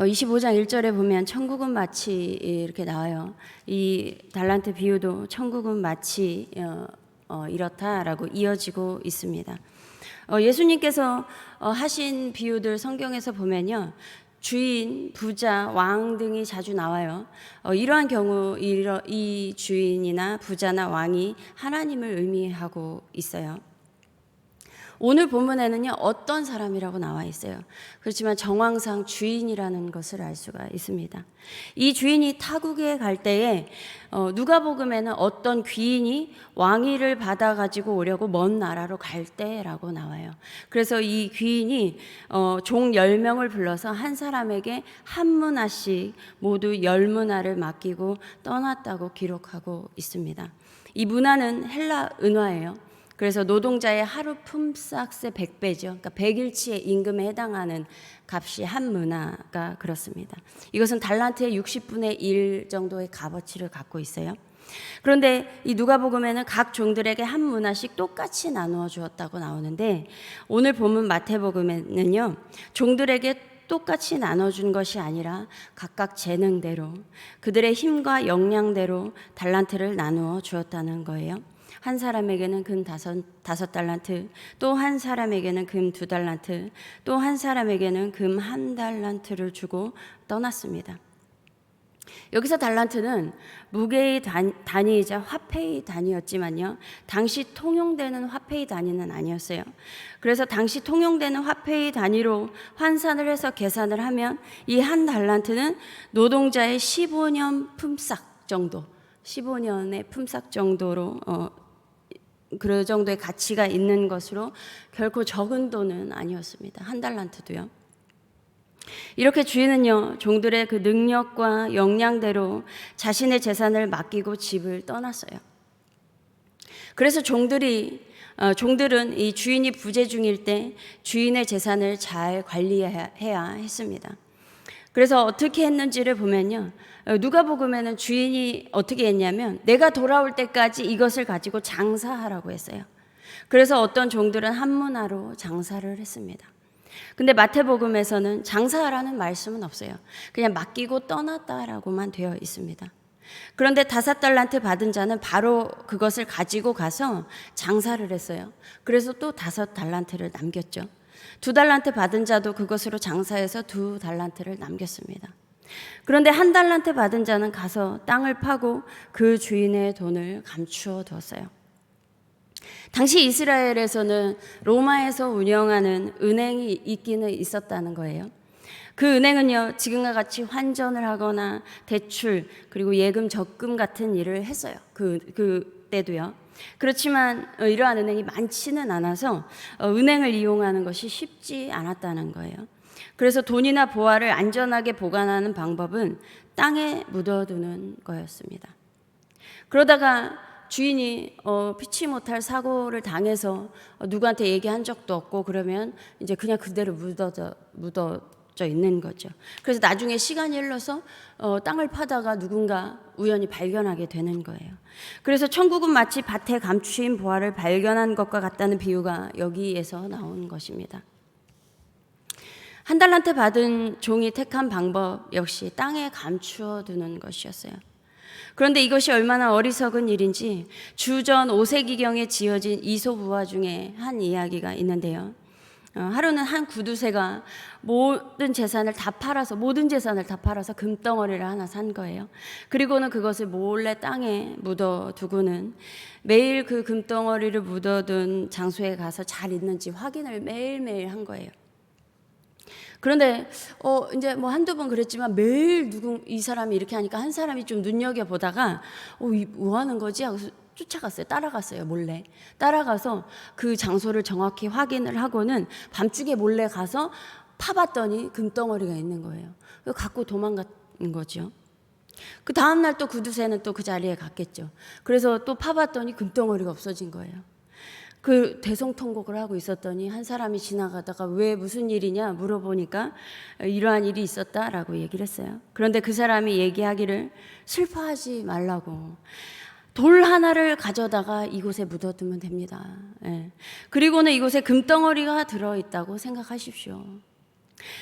25장 1절에 보면 천국은 마치 이렇게 나와요. 이 달란트 비유도 천국은 마치 이렇다라고 이어지고 있습니다. 예수님께서 하신 비유들 성경에서 보면요, 주인, 부자, 왕 등이 자주 나와요. 이러한 경우 이 주인이나 부자나 왕이 하나님을 의미하고 있어요. 오늘 본문에는요, 어떤 사람이라고 나와 있어요. 그렇지만 정황상 주인이라는 것을 알 수가 있습니다. 이 주인이 타국에 갈 때에 누가복음에는 어떤 귀인이 왕위를 받아가지고 오려고 먼 나라로 갈 때라고 나와요. 그래서 이 귀인이 종 10명을 불러서 한 사람에게 한 문화씩 모두 10문화를 맡기고 떠났다고 기록하고 있습니다. 이 문화는 헬라 은화예요. 그래서 노동자의 하루 품삯의 100배죠. 그러니까 100일치의 임금에 해당하는 값이 한 문화가 그렇습니다. 이것은 달란트의 60분의 1 정도의 값어치를 갖고 있어요. 그런데 이 누가복음에는 각 종들에게 한 문화씩 똑같이 나누어 주었다고 나오는데, 오늘 본문 마태복음에는요, 종들에게 똑같이 나눠준 것이 아니라 각각 재능대로 그들의 힘과 역량대로 달란트를 나누어 주었다는 거예요. 한 사람에게는 금 5달란트, 또 한 사람에게는 금 2달란트, 또 한 사람에게는 금 1달란트를 주고 떠났습니다. 여기서 달란트는 무게의 단위이자 화폐의 단위였지만요, 당시 통용되는 화폐의 단위는 아니었어요. 그래서 당시 통용되는 화폐의 단위로 환산을 해서 계산을 하면 이 한 달란트는 노동자의 15년 품삯 정도, 15년의 품삯 정도로 그 정도의 가치가 있는 것으로 결코 적은 돈은 아니었습니다. 한 달란트도요. 이렇게 주인은요, 종들의 그 능력과 역량대로 자신의 재산을 맡기고 집을 떠났어요. 그래서 종들은 이 주인이 부재 중일 때 주인의 재산을 잘 관리해야 했습니다. 그래서 어떻게 했는지를 보면요, 누가복음에는 주인이 어떻게 했냐면 내가 돌아올 때까지 이것을 가지고 장사하라고 했어요. 그래서 어떤 종들은 한 문화로 장사를 했습니다. 근데 마태복음에서는 장사하라는 말씀은 없어요. 그냥 맡기고 떠났다라고만 되어 있습니다. 그런데 5달란트 받은 자는 바로 그것을 가지고 가서 장사를 했어요. 그래서 또 5달란트를 남겼죠. 2달란트 받은 자도 그것으로 장사해서 2달란트를 남겼습니다. 그런데 1달란트 받은 자는 가서 땅을 파고 그 주인의 돈을 감추어 두었어요. 당시 이스라엘에서는 로마에서 운영하는 은행이 있기는 있었다는 거예요. 그 은행은요, 지금과 같이 환전을 하거나 대출 그리고 예금 적금 같은 일을 했어요. 그 때도요. 그렇지만 이러한 은행이 많지는 않아서 은행을 이용하는 것이 쉽지 않았다는 거예요. 그래서 돈이나 보화를 안전하게 보관하는 방법은 땅에 묻어두는 거였습니다. 그러다가 주인이 피치 못할 사고를 당해서 누구한테 얘기한 적도 없고 그러면 이제 그냥 그대로 묻어져 있는 거죠. 그래서 나중에 시간이 흘러서 땅을 파다가 누군가 우연히 발견하게 되는 거예요. 그래서 천국은 마치 밭에 감추인 보화를 발견한 것과 같다는 비유가 여기에서 나온 것입니다. 1달란트 받은 종이 택한 방법 역시 땅에 감추어 두는 것이었어요. 그런데 이것이 얼마나 어리석은 일인지 주전 5세기경에 지어진 이솝우화 중에 한 이야기가 있는데요. 하루는 한 구두쇠가 모든 재산을 다 팔아서 금덩어리를 하나 산 거예요. 그리고는 그것을 몰래 땅에 묻어두고는 매일 그 금덩어리를 묻어둔 장소에 가서 잘 있는지 확인을 매일매일 한 거예요. 그런데 이제 뭐 한두 번 그랬지만 매일 이 사람이 이렇게 하니까 한 사람이 좀 눈여겨보다가 뭐 하는 거지? 하고 쫓아갔어요. 따라갔어요. 몰래 따라가서 그 장소를 정확히 확인을 하고는 밤중에 몰래 가서 파봤더니 금덩어리가 있는 거예요. 갖고 도망간 거죠. 그 다음날 또 구두쇠는 또 그 자리에 갔겠죠. 그래서 또 파봤더니 금덩어리가 없어진 거예요. 그 대성통곡을 하고 있었더니 한 사람이 지나가다가 왜 무슨 일이냐 물어보니까 이러한 일이 있었다라고 얘기를 했어요. 그런데 그 사람이 얘기하기를 슬퍼하지 말라고, 돌 하나를 가져다가 이곳에 묻어두면 됩니다. 그리고는 이곳에 금덩어리가 들어있다고 생각하십시오.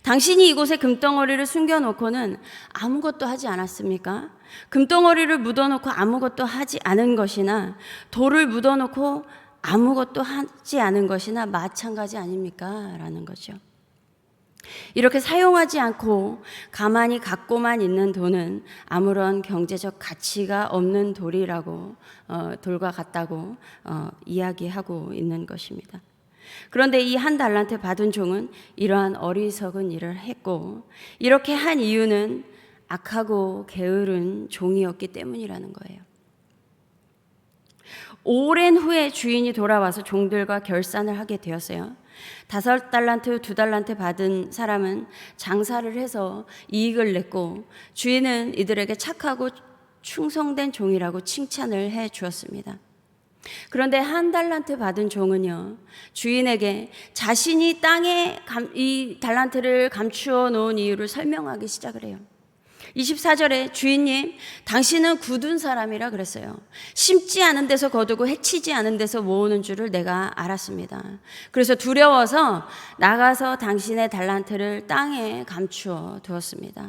당신이 이곳에 금덩어리를 숨겨놓고는 아무것도 하지 않았습니까? 금덩어리를 묻어놓고 아무것도 하지 않은 것이나 돌을 묻어놓고 아무것도 하지 않은 것이나 마찬가지 아닙니까? 라는 거죠. 이렇게 사용하지 않고 가만히 갖고만 있는 돈은 아무런 경제적 가치가 없는 돌이라고 돌과 같다고 이야기하고 있는 것입니다. 그런데 이 한 달란트 받은 종은 이러한 어리석은 일을 했고, 이렇게 한 이유는 악하고 게으른 종이었기 때문이라는 거예요. 오랜 후에 주인이 돌아와서 종들과 결산을 하게 되었어요. 5달란트, 2달란트 받은 사람은 장사를 해서 이익을 냈고, 주인은 이들에게 착하고 충성된 종이라고 칭찬을 해 주었습니다. 그런데 1달란트 받은 종은요, 주인에게 자신이 땅에 이 달란트를 감추어 놓은 이유를 설명하기 시작을 해요. 24절에 주인님, 당신은 굳은 사람이라 그랬어요. 심지 않은 데서 거두고 해치지 않은 데서 모으는 줄을 내가 알았습니다. 그래서 두려워서 나가서 당신의 달란트를 땅에 감추어 두었습니다.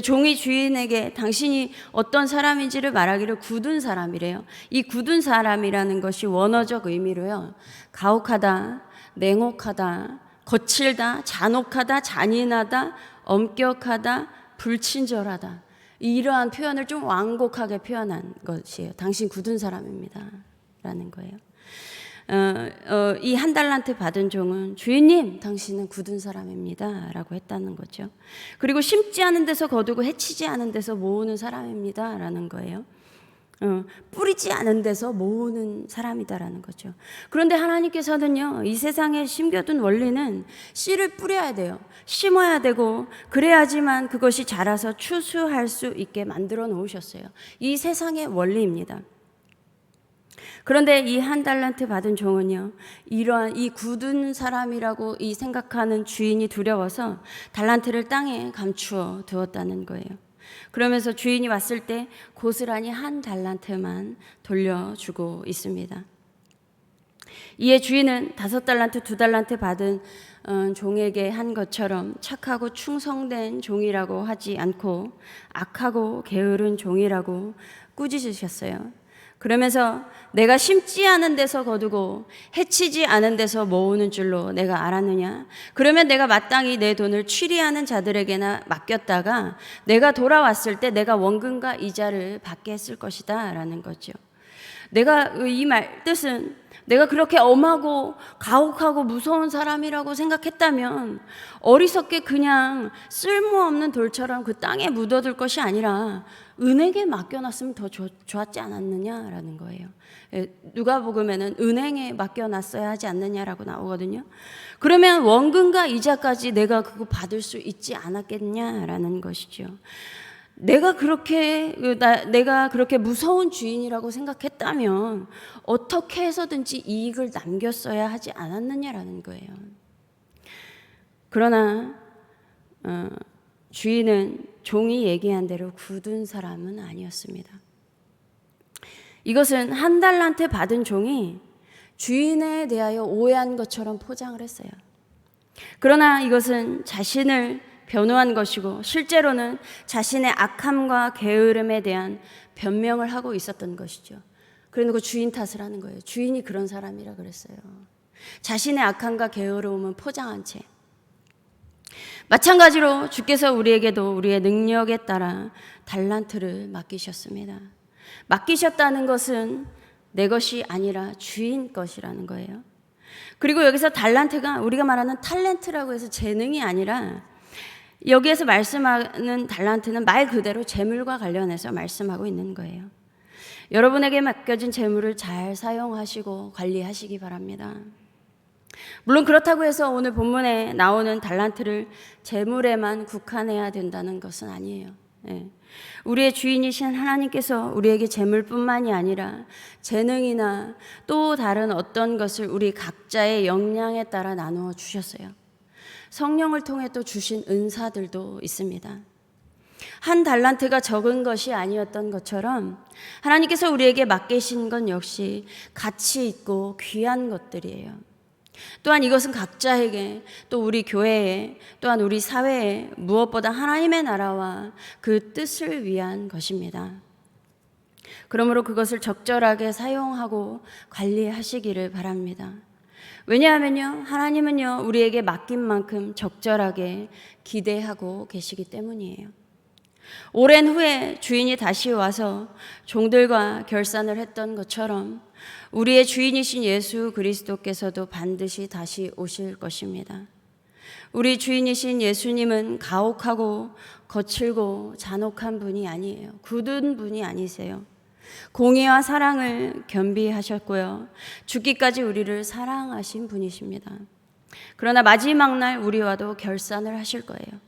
종이 주인에게 당신이 어떤 사람인지를 말하기를 굳은 사람이래요. 이 굳은 사람이라는 것이 원어적 의미로요, 가혹하다, 냉혹하다, 거칠다, 잔혹하다, 잔인하다, 엄격하다, 불친절하다, 이러한 표현을 좀 완곡하게 표현한 것이에요. 당신 굳은 사람입니다 라는 거예요. 이 1달란트 받은 종은 주인님, 당신은 굳은 사람입니다 라고 했다는 거죠. 그리고 심지 않은 데서 거두고 해치지 않은 데서 모으는 사람입니다 라는 거예요. 뿌리지 않은 데서 모으는 사람이다라는 거죠. 그런데 하나님께서는요, 이 세상에 심겨둔 원리는 씨를 뿌려야 돼요. 심어야 되고, 그래야지만 그것이 자라서 추수할 수 있게 만들어 놓으셨어요. 이 세상의 원리입니다. 그런데 이 1달란트 받은 종은요, 이러한 이 굳은 사람이라고 이 생각하는 주인이 두려워서 달란트를 땅에 감추어 두었다는 거예요. 그러면서 주인이 왔을 때 고스란히 1달란트만 돌려주고 있습니다. 이에 주인은 5달란트, 2달란트 받은 종에게 한 것처럼 착하고 충성된 종이라고 하지 않고 악하고 게으른 종이라고 꾸짖으셨어요. 그러면서 내가 심지 않은 데서 거두고 해치지 않은 데서 모으는 줄로 내가 알았느냐? 그러면 내가 마땅히 내 돈을 취리하는 자들에게나 맡겼다가 내가 돌아왔을 때 내가 원금과 이자를 받게 했을 것이다 라는 거죠. 내가 이 말 뜻은 내가 그렇게 엄하고 가혹하고 무서운 사람이라고 생각했다면 어리석게 그냥 쓸모없는 돌처럼 그 땅에 묻어둘 것이 아니라 은행에 맡겨놨으면 더 좋았지 않았느냐라는 거예요. 누가복음에는 은행에 맡겨놨어야 하지 않느냐라고 나오거든요. 그러면 원금과 이자까지 내가 그거 받을 수 있지 않았겠냐라는 것이죠. 내가 그렇게 무서운 주인이라고 생각했다면 어떻게 해서든지 이익을 남겼어야 하지 않았느냐라는 거예요. 그러나 주인은 종이 얘기한 대로 굳은 사람은 아니었습니다. 이것은 1달란트 받은 종이 주인에 대하여 오해한 것처럼 포장을 했어요. 그러나 이것은 자신을 변호한 것이고 실제로는 자신의 악함과 게으름에 대한 변명을 하고 있었던 것이죠. 그래놓고 주인 탓을 하는 거예요. 주인이 그런 사람이라 그랬어요. 자신의 악함과 게으름은 포장한 채. 마찬가지로 주께서 우리에게도 우리의 능력에 따라 달란트를 맡기셨습니다. 맡기셨다는 것은 내 것이 아니라 주인 것이라는 거예요. 그리고 여기서 달란트가 우리가 말하는 탤런트라고 해서 재능이 아니라 여기에서 말씀하는 달란트는 말 그대로 재물과 관련해서 말씀하고 있는 거예요. 여러분에게 맡겨진 재물을 잘 사용하시고 관리하시기 바랍니다. 물론 그렇다고 해서 오늘 본문에 나오는 달란트를 재물에만 국한해야 된다는 것은 아니에요. 우리의 주인이신 하나님께서 우리에게 재물뿐만이 아니라 재능이나 또 다른 어떤 것을 우리 각자의 역량에 따라 나누어 주셨어요. 성령을 통해 또 주신 은사들도 있습니다. 1달란트가 적은 것이 아니었던 것처럼 하나님께서 우리에게 맡기신 건 역시 가치 있고 귀한 것들이에요. 또한 이것은 각자에게, 또 우리 교회에, 또한 우리 사회에 무엇보다 하나님의 나라와 그 뜻을 위한 것입니다. 그러므로 그것을 적절하게 사용하고 관리하시기를 바랍니다. 왜냐하면요, 하나님은요, 우리에게 맡긴 만큼 적절하게 기대하고 계시기 때문이에요. 오랜 후에 주인이 다시 와서 종들과 결산을 했던 것처럼 우리의 주인이신 예수 그리스도께서도 반드시 다시 오실 것입니다. 우리 주인이신 예수님은 가혹하고 거칠고 잔혹한 분이 아니에요. 굳은 분이 아니세요. 공의와 사랑을 겸비하셨고요, 죽기까지 우리를 사랑하신 분이십니다. 그러나 마지막 날 우리와도 결산을 하실 거예요.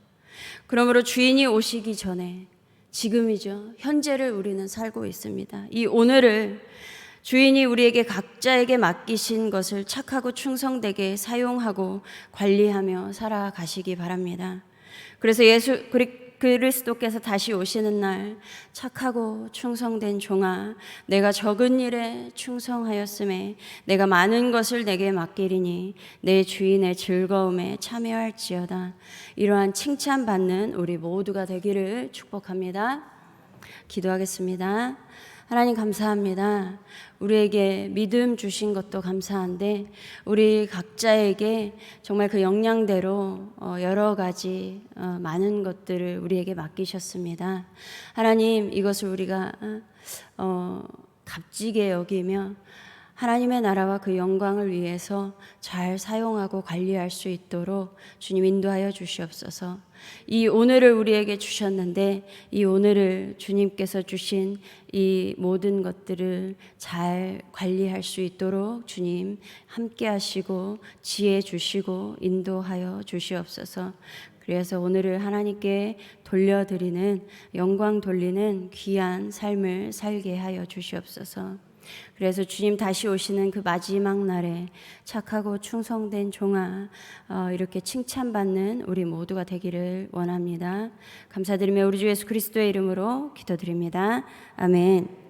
그러므로 주인이 오시기 전에, 지금이죠, 현재를 우리는 살고 있습니다. 이 오늘을 주인이 우리에게 각자에게 맡기신 것을 착하고 충성되게 사용하고 관리하며 살아가시기 바랍니다. 그래서 예수 그리스도께서 다시 오시는 날 착하고 충성된 종아, 내가 적은 일에 충성하였음에 내가 많은 것을 내게 맡기리니 내 주인의 즐거움에 참여할지어다, 이러한 칭찬받는 우리 모두가 되기를 축복합니다. 기도하겠습니다. 하나님 감사합니다. 우리에게 믿음 주신 것도 감사한데 우리 각자에게 정말 그 역량대로 여러 가지 많은 것들을 우리에게 맡기셨습니다. 하나님, 이것을 우리가 값지게 여기며 하나님의 나라와 그 영광을 위해서 잘 사용하고 관리할 수 있도록 주님 인도하여 주시옵소서. 이 오늘을 우리에게 주셨는데 이 오늘을 주님께서 주신 이 모든 것들을 잘 관리할 수 있도록 주님 함께 하시고 지혜 주시고 인도하여 주시옵소서. 그래서 오늘을 하나님께 돌려드리는, 영광 돌리는 귀한 삶을 살게 하여 주시옵소서. 그래서 주님 다시 오시는 그 마지막 날에 착하고 충성된 종아, 이렇게 칭찬받는 우리 모두가 되기를 원합니다. 감사드리며 우리 주 예수 그리스도의 이름으로 기도드립니다. 아멘.